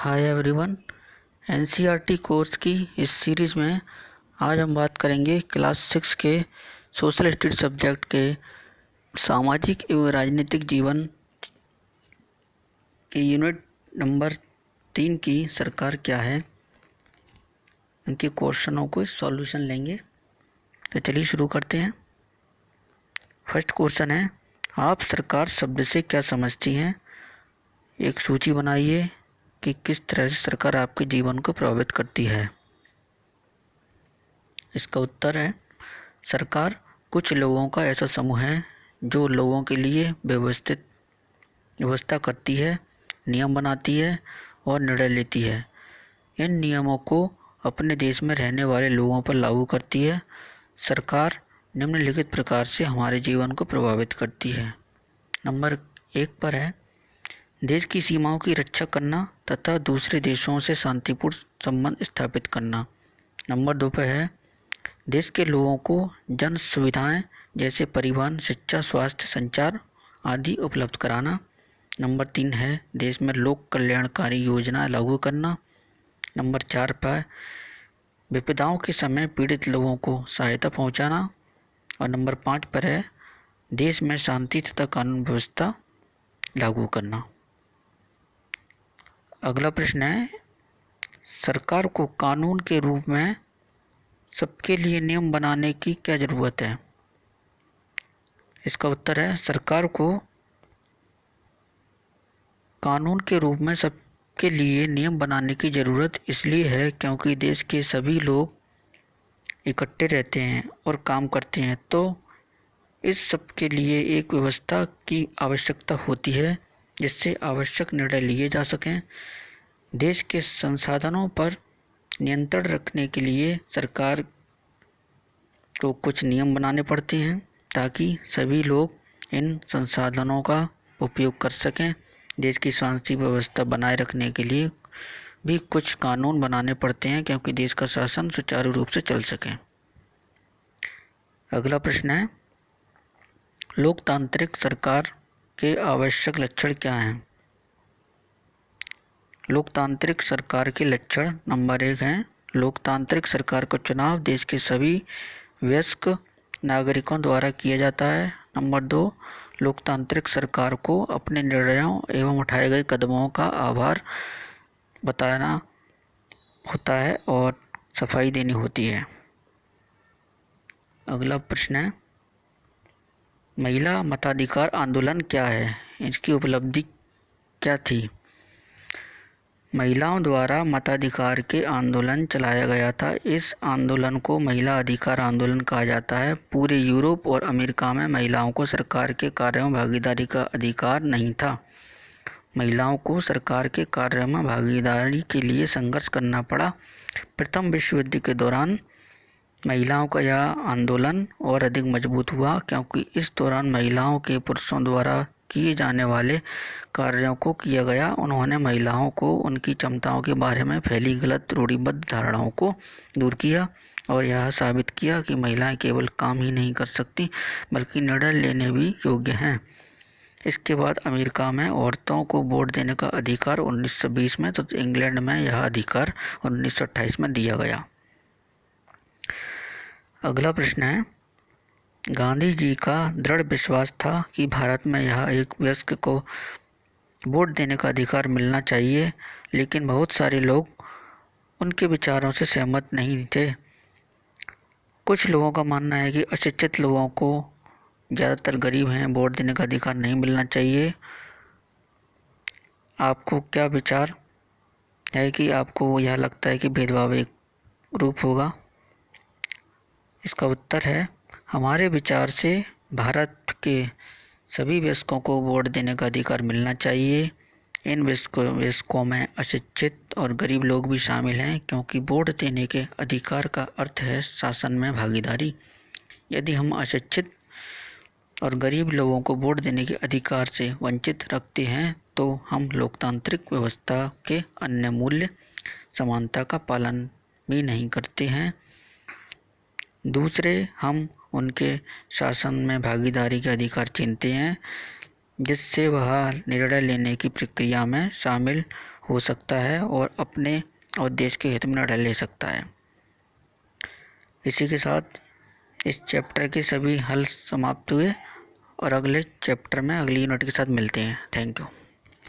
Hi everyone. NCERT course की इस series में आज हम बात करेंगे क्लास 6 के सोशल स्टडी सब्जेक्ट के सामाजिक एवं राजनीतिक जीवन के यूनिट नंबर 3 की सरकार क्या है, इनके क्वेश्चनों को सॉल्यूशन लेंगे। तो चलिए शुरू करते हैं। फर्स्ट क्वेश्चन है, आप सरकार शब्द से क्या समझती हैं? एक सूची बनाइए कि किस तरह से सरकार आपके जीवन को प्रभावित करती है। इसका उत्तर है, सरकार कुछ लोगों का ऐसा समूह है जो लोगों के लिए व्यवस्था करती है, नियम बनाती है और निर्णय लेती है। इन नियमों को अपने देश में रहने वाले लोगों पर लागू करती है। सरकार निम्नलिखित प्रकार से हमारे जीवन को प्रभावित करती है। नंबर 1 पर है, देश की सीमाओं की रक्षा करना तथा दूसरे देशों से शांतिपूर्ण संबंध स्थापित करना। नंबर 2 पर है, देश के लोगों को जन सुविधाएं जैसे परिवहन, शिक्षा, स्वास्थ्य, संचार आदि उपलब्ध कराना। नंबर 3 है, देश में लोक कल्याणकारी योजनाएं लागू करना। नंबर 4 पर विपदाओं के समय पीड़ित लोगों को सहायता पहुंचाना। और नंबर 5 पर है, देश में शांति तथा कानून व्यवस्था लागू करना। अगला प्रश्न है, सरकार को कानून के रूप में सबके लिए नियम बनाने की क्या जरूरत है? इसका उत्तर है, सरकार को कानून के रूप में सबके लिए नियम बनाने की जरूरत इसलिए है क्योंकि देश के सभी लोग इकट्ठे रहते हैं और काम करते हैं, तो इस सब के लिए एक व्यवस्था की आवश्यकता होती है जिससे आवश्यक निर्णय लिए जा सकें। देश के संसाधनों पर नियंत्रण रखने के लिए सरकार को कुछ नियम बनाने पड़ते हैं ताकि सभी लोग इन संसाधनों का उपयोग कर सकें। देश की शांति व्यवस्था बनाए रखने के लिए भी कुछ कानून बनाने पड़ते हैं क्योंकि देश का शासन सुचारू रूप से चल सके। अगला प्रश्न है, लोकतांत्रिक सरकार के आवश्यक लक्षण क्या हैं? लोकतांत्रिक सरकार के लक्षण नंबर 1 हैं, लोकतांत्रिक सरकार का चुनाव देश के सभी वयस्क नागरिकों द्वारा किया जाता है। नंबर 2, लोकतांत्रिक सरकार को अपने निर्णयों एवं उठाए गए कदमों का आभार बताना होता है और सफाई देनी होती है। अगला प्रश्न है, महिला मताधिकार आंदोलन क्या है? इसकी उपलब्धि क्या थी? महिलाओं द्वारा मताधिकार के आंदोलन चलाया गया था। इस आंदोलन को महिला अधिकार आंदोलन कहा जाता है। पूरे यूरोप और अमेरिका में महिलाओं को सरकार के कार्यों में भागीदारी का अधिकार नहीं था। महिलाओं को सरकार के कार्यों में भागीदारी के लिए संघर्ष करना पड़ा। प्रथम विश्व युद्ध के दौरान महिलाओं का यह आंदोलन और अधिक मजबूत हुआ क्योंकि इस दौरान महिलाओं के पुरुषों द्वारा किए जाने वाले कार्यों को किया गया। उन्होंने महिलाओं को उनकी क्षमताओं के बारे में फैली गलत रूढ़िबद्ध धारणाओं को दूर किया और यह साबित किया कि महिलाएं केवल काम ही नहीं कर सकती बल्कि निर्णय लेने भी योग्य हैं। इसके बाद अमेरिका में औरतों को वोट देने का अधिकार 1920 में, तो इंग्लैंड में यह अधिकार 1928 में दिया गया। अगला प्रश्न है, गांधी जी का दृढ़ विश्वास था कि भारत में यह एक वयस्क को वोट देने का अधिकार मिलना चाहिए, लेकिन बहुत सारे लोग उनके विचारों से सहमत नहीं थे। कुछ लोगों का मानना है कि अशिक्षित लोगों को, ज़्यादातर गरीब हैं, वोट देने का अधिकार नहीं मिलना चाहिए। आपको क्या विचार है कि आपको यह लगता है कि भेदभाव एक रूप होगा? इसका उत्तर है, हमारे विचार से भारत के सभी वयस्कों को वोट देने का अधिकार मिलना चाहिए। इन वयस्कों में अशिक्षित और गरीब लोग भी शामिल हैं क्योंकि वोट देने के अधिकार का अर्थ है शासन में भागीदारी। यदि हम अशिक्षित और गरीब लोगों को वोट देने के अधिकार से वंचित रखते हैं तो हम लोकतांत्रिक व्यवस्था के अन्य मूल्य, समानता का पालन भी नहीं करते हैं। दूसरे, हम उनके शासन में भागीदारी के अधिकार छीनते हैं। जिससे वह निर्णय लेने की प्रक्रिया में शामिल हो सकता है और अपने और देश के हित में निर्णय ले सकता है। इसी के साथ इस चैप्टर के सभी हल समाप्त हुए और अगले चैप्टर में अगली यूनिट के साथ मिलते हैं। Thank you.